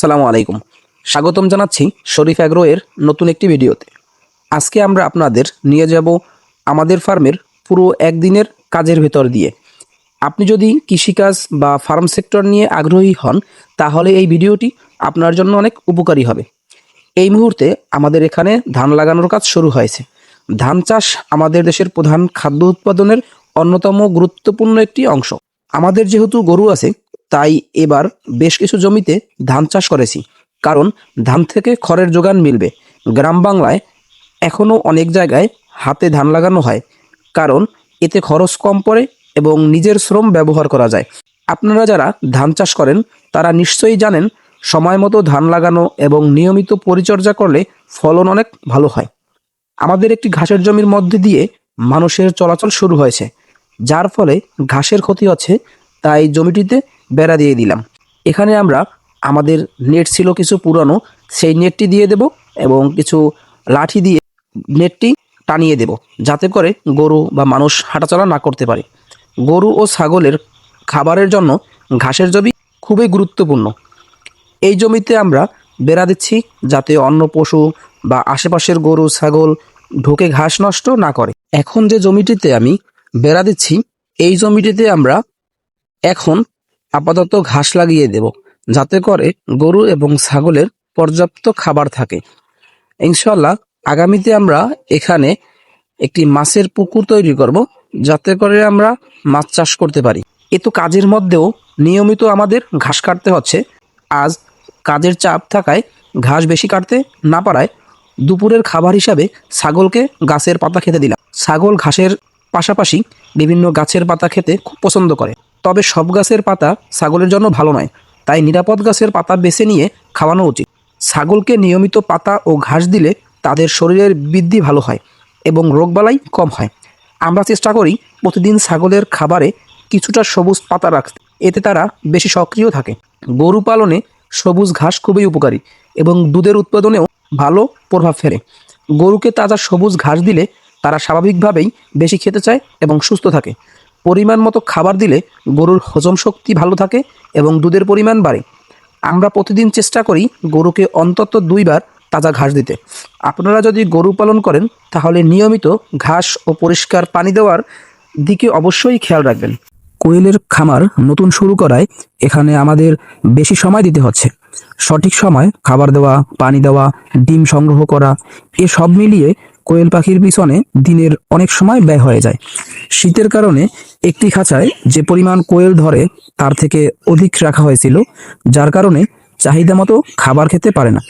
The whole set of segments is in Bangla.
আসসালামু আলাইকুম। স্বাগতম জানাচ্ছি শরীফ অ্যাগ্রো এর নতুন একটি ভিডিওতে। আজকে আমরা আপনাদের নিয়ে যাব আমাদের ফার্মের পুরো একদিনের কাজের ভেতর দিয়ে। আপনি যদি কৃষিকাজ বা ফার্ম সেক্টর নিয়ে আগ্রহী হন, তাহলে এই ভিডিওটি আপনার জন্য অনেক উপকারী হবে। এই মুহূর্তে আমাদের এখানে ধান লাগানোর কাজ শুরু হয়েছে। ধান চাষ আমাদের দেশের প্রধান খাদ্য উৎপাদনের অন্যতম গুরুত্বপূর্ণ একটি অংশ। আমাদের যেহেতু গরু আছে, তাই এবার বেশ কিছু জমিতে ধান চাষ করেছি, কারণ ধান থেকে খড়ের যোগান মিলবে। গ্রাম বাংলায় এখনও অনেক জায়গায় হাতে ধান লাগানো হয়, কারণ এতে খরচ কম পড়ে এবং নিজের শ্রম ব্যবহার করা যায়। আপনারা যারা ধান চাষ করেন তারা নিশ্চয়ই জানেন, সময় মতো ধান লাগানো এবং নিয়মিত পরিচর্যা করলে ফলন অনেক ভালো হয়। আমাদের একটি ঘাসের জমির মধ্যে দিয়ে মানুষের চলাচল শুরু হয়েছে, যার ফলে ঘাসের ক্ষতি হচ্ছে, তাই জমিটিতে বেড়া দিয়ে দিলাম। এখানে আমরা আমাদের নেট ছিল কিছু পুরানো, সেই নেটটি দিয়ে দেব এবং কিছু লাঠি দিয়ে নেটটি টানিয়ে দেব, যাতে করে গরু বা মানুষ হাঁটাচলা না করতে পারে। গরু ও ছাগলের খাবারের জন্য ঘাসের জমি খুবই গুরুত্বপূর্ণ। এই জমিতে আমরা বেড়া দিচ্ছি যাতে অন্য পশু বা আশেপাশের গরু ছাগল ঢুকে ঘাস নষ্ট না করে। এখন যে জমিটিতে আমি বেড়া দিচ্ছি, এই জমিটিতে আমরা এখন আপাতত ঘাস লাগিয়ে দেব, যাতে করে গরু এবং ছাগলের পর্যাপ্ত খাবার থাকে। ইনশাল্লাহ আগামীতে আমরা এখানে একটি মাছের পুকুর তৈরি করব, যাতে করে আমরা মাছ চাষ করতে পারি। এ তো কাজের মধ্যেও নিয়মিত আমাদের ঘাস কাটতে হচ্ছে। আজ কাজের চাপ থাকায় ঘাস বেশি কাটতে না পারায় দুপুরের খাবার হিসাবে ছাগলকে গাছের পাতা খেতে দিলাম। ছাগল ঘাসের পাশাপাশি বিভিন্ন গাছের পাতা খেতে খুব পছন্দ করে, তবে সব গাছের পাতা ছাগলের জন্য ভালো নয়, তাই নিরাপদ গাছের পাতা বেছে নিয়ে খাওয়ানো উচিত। ছাগলকে নিয়মিত পাতা ও ঘাস দিলে তাদের শরীরের বৃদ্ধি ভালো হয় এবং রোগবালাই কম হয়। আমরা চেষ্টা করি প্রতিদিন ছাগলের খাবারে কিছুটা সবুজ পাতা রাখতে, এতে তারা বেশি সক্রিয় থাকে। গরু পালনে সবুজ ঘাস খুবই উপকারী এবং দুধের উৎপাদনেও ভালো প্রভাব ফেলে। গরুকে তাজা সবুজ ঘাস দিলে তারা স্বাভাবিকভাবেই বেশি খেতে চায় এবং সুস্থ থাকে। পরিমাণ মতো খাবার দিলে গরুর হজম শক্তি ভালো থাকে এবং দুধের পরিমাণ বাড়ে। আমরা প্রতিদিন চেষ্টা করি গরুকে অন্তত 2 বার তাজা ঘাস দিতে। আপনারা যদি গরু পালন করেন তাহলে নিয়মিত ঘাস ও পরিষ্কার পানি দেওয়ার দিকে অবশ্যই খেয়াল রাখবেন। কোয়েলের খামার নতুন শুরু করায় এখানে আমাদের বেশি সময় দিতে হচ্ছে। সঠিক সময় খাবার দেওয়া, পানি দেওয়া, ডিম সংগ্রহ করা, সব মিলিয়ে কোয়েল পাখির পিছনে দিনের অনেক সময় ব্যয় হয়ে যায়। শীতের কারণে একটি খাঁচায় যে পরিমাণ কোয়েল ধরে তার থেকে অধিক রাখা হয়েছিল, যার কারণে চাহিদা মতো খাবার খেতে পারে না।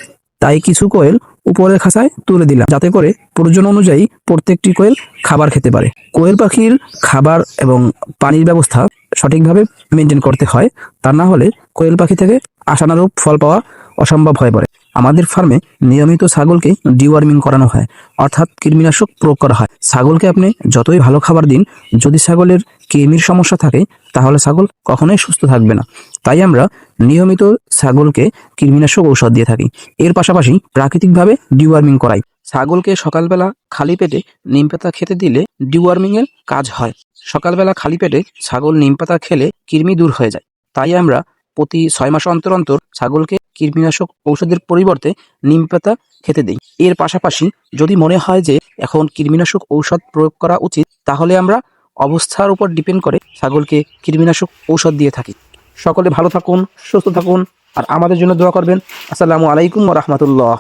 তাই কিছু কোয়েল উপরের খাঁচায় তুলে দিলাম, যাতে করে প্রয়োজন অনুযায়ী প্রত্যেকটি কোয়েল খাবার খেতে পারে। কোয়েল পাখির খাবার এবং পানির ব্যবস্থা সঠিকভাবে মেনটেন করতে হয়, তা না হলে কোয়েল পাখি থেকে আশানুরূপ ফল পাওয়া অসম্ভব হয়ে পড়ে। আমাদের ফার্মে নিয়মিত ছাগলকে ডিওয়ার্মিং করানো হয়, অর্থাৎ কৃমিনাশক প্রয়োগ করা হয়। ছাগলকে আপনি যতই ভালো খাবার দিন, যদি ছাগলের কৃমির সমস্যা থাকে তাহলে ছাগল কখনোই সুস্থ থাকবে না। তাই আমরা নিয়মিত ছাগলকে কৃমিনাশক ঔষধ দিয়ে থাকি। এর পাশাপাশি প্রাকৃতিকভাবে ডিওয়ার্মিং করাই। ছাগলকে সকালবেলা খালি পেটে নিম পাতা খেতে দিলে ডিওয়ার্মিং এর কাজ হয়। সকালবেলা খালি পেটে ছাগল নিম পাতা খেলে কৃমি দূর হয়ে যায়। তাই আমরা প্রতি 6 মাস অন্তর অন্তর ছাগলকে কৃমিনাশক ঔষধের পরিবর্তে নিম পাতা খেতে দিই। এর পাশাপাশি যদি মনে হয় যে এখন কৃমিনাশক ঔষধ প্রয়োগ করা উচিত, তাহলে আমরা অবস্থার উপর ডিপেন্ড করে ছাগলকে কৃমিনাশক ঔষধ দিয়ে থাকি। সকলে ভালো থাকুন, সুস্থ থাকুন আর আমাদের জন্য দোয়া করবেন। আসসালামু আলাইকুম ওয়া রাহমাতুল্লাহ।